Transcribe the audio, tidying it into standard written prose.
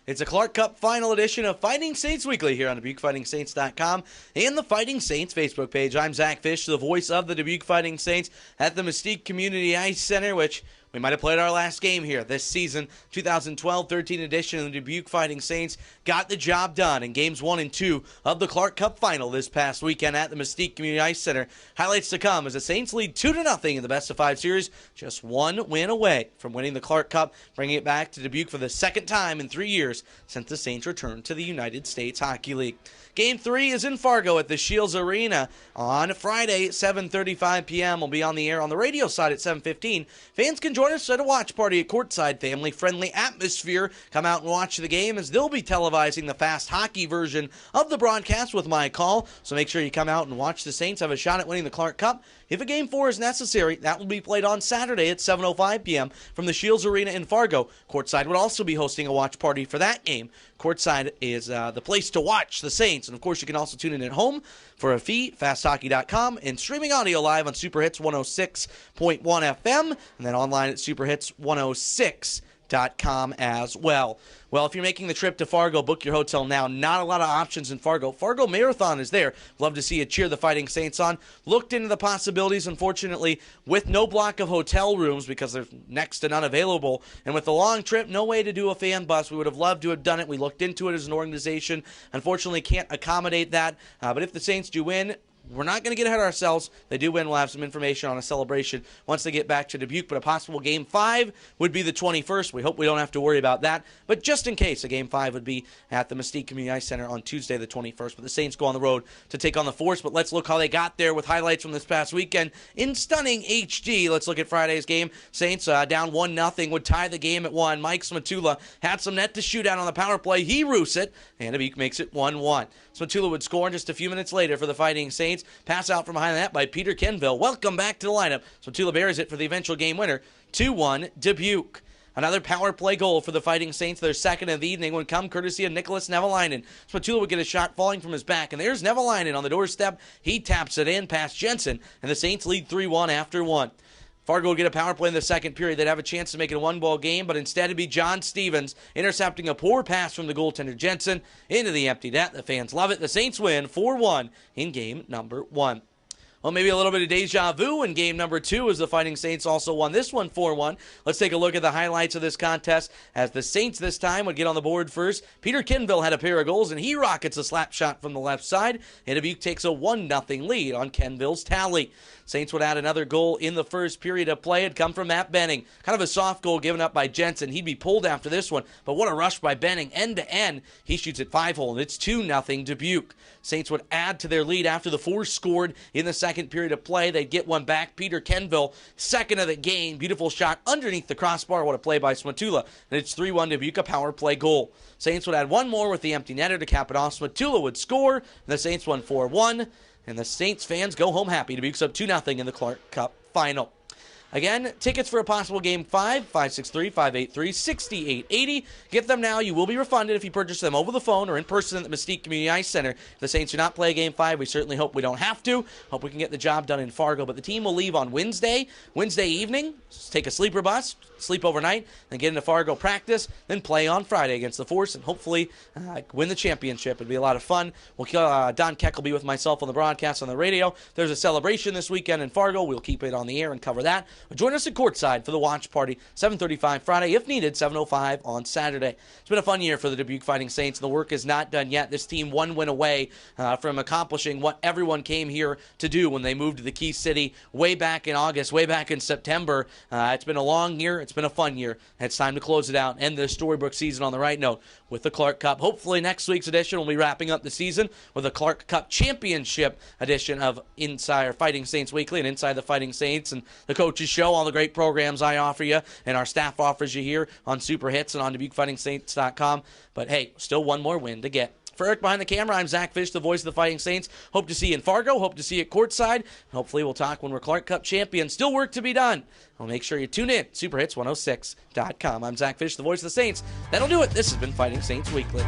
It's a Clark Cup final edition of Fighting Saints Weekly here on DubuqueFightingSaints.com and the Fighting Saints Facebook page. I'm Zack Fisch, the voice of the Dubuque Fighting Saints at the Mystique Community Ice Center, which we might have played our last game here this season. 2012-13 edition of the Dubuque Fighting Saints got the job done in games 1 and 2 of the Clark Cup final this past weekend at the Mystique Community Ice Center. Highlights to come as the Saints lead 2-0 in the best-of-5 series, just one win away from winning the Clark Cup, bringing it back to Dubuque for the second time in 3 years since the Saints returned to the United States Hockey League. Game 3 is in Fargo at the Shields Arena on Friday, 7:35 p.m. We'll be on the air on the radio side at 7:15. Fans can join us at a watch party at courtside. Family-friendly atmosphere. Come out and watch the game as they'll be televising the fast hockey version of the broadcast with my call. So make sure you come out and watch the Saints have a shot at winning the Clark Cup. If a Game 4 is necessary, that will be played on Saturday at 7:05 p.m. from the Shields Arena in Fargo. Courtside would also be hosting a watch party for that game. Courtside is the place to watch the Saints. And, of course, you can also tune in at home for a fee, fasthockey.com, and streaming audio live on Superhits 106.1 FM, and then online at Superhits106.com as well. Well, if you're making the trip to Fargo, book your hotel now. Not a lot of options in Fargo. Fargo Marathon is there. Love to see you cheer the Fighting Saints on. Looked into the possibilities, unfortunately, with no block of hotel rooms because there's next to none available. And with the long trip, no way to do a fan bus. We would have loved to have done it. We looked into it as an organization. Unfortunately, can't accommodate that. But if the Saints do win, we're not going to get ahead of ourselves. They do win. We'll have some information on a celebration once they get back to Dubuque. But a possible Game 5 would be the 21st. We hope we don't have to worry about that. But just in case, a Game 5 would be at the Mystique Community Ice Center on Tuesday the 21st. But the Saints go on the road to take on the Force. But let's look how they got there with highlights from this past weekend in stunning HD. Let's look at Friday's game. Saints down 1-0 would tie the game at 1. Mike Smatula had some net to shoot out on the power play. He roofs it, and Dubuque makes it 1-1. Smatula would score just a few minutes later for the Fighting Saints. Pass out from behind that by Peter Kenville. Welcome back to the lineup. Smatula buries it for the eventual game winner, 2-1 Dubuque. Another power play goal for the Fighting Saints, their second of the evening, would come courtesy of Nicholas Nevalainen. Smatula would get a shot falling from his back, and there's Nevalainen on the doorstep. He taps it in past Jensen, and the Saints lead 3-1 after 1. Fargo would get a power play in the second period. They'd have a chance to make it a one-ball game, but instead it'd be John Stevens intercepting a poor pass from the goaltender Jensen into the empty net. The fans love it. The Saints win 4-1 in game number 1. Well, maybe a little bit of deja vu in game number 2 as the Fighting Saints also won this one 4-1. Let's take a look at the highlights of this contest as the Saints this time would get on the board first. Peter Kenville had a pair of goals, and he rockets a slap shot from the left side, and Dubuque takes a 1-0 lead on Kenville's tally. Saints would add another goal in the first period of play. It'd come from Matt Benning. Kind of a soft goal given up by Jensen. He'd be pulled after this one, but what a rush by Benning. End to end, he shoots it 5-hole, and it's 2-0 Dubuque. Saints would add to their lead after the Force scored in the second period of play. They'd get one back. Peter Kenville, second of the game. Beautiful shot underneath the crossbar. What a play by Smatula. And it's 3-1 Dubuque, a power play goal. Saints would add one more with the empty netter to cap it off. Smatula would score, and the Saints won 4-1. And the Saints fans go home happy. Dubuque's up 2-0 in the Clark Cup final. Again, tickets for a possible Game 5, 563-583-6880. Get them now. You will be refunded if you purchase them over the phone or in person at the Mystique Community Ice Center. If the Saints do not play Game 5, we certainly hope we don't have to. Hope we can get the job done in Fargo. But the team will leave on Wednesday evening, take a sleeper bus, sleep overnight, then get into Fargo practice, then play on Friday against the Force and hopefully win the championship. It'd be a lot of fun. Don Keck will be with myself on the broadcast on the radio. There's a celebration this weekend in Fargo. We'll keep it on the air and cover that. Join us at courtside for the watch party, 7:35 Friday, if needed, 7:05 on Saturday. It's been a fun year for the Dubuque Fighting Saints, and the work is not done yet. This team one win away from accomplishing what everyone came here to do when they moved to the Key City way back in August, way back in September. It's been a long year. It's been a fun year. It's time to close it out and end the Storybrooke season on the right note with the Clark Cup. Hopefully next week's edition will be wrapping up the season with a Clark Cup Championship edition of Inside Fighting Saints Weekly and Inside the Fighting Saints and the Coaches Show, all the great programs I offer you and our staff offers you here on Super Hits and on DubuqueFightingSaints.com. But hey, still one more win to get. For Eric behind the camera, I'm Zack Fisch, the voice of the Fighting Saints. Hope to see you in Fargo. Hope to see you at courtside. Hopefully we'll talk when we're Clark Cup champions. Still work to be done. Well, make sure you tune in. Superhits106.com. I'm Zack Fisch, the voice of the Saints. That'll do it. This has been Fighting Saints Weekly.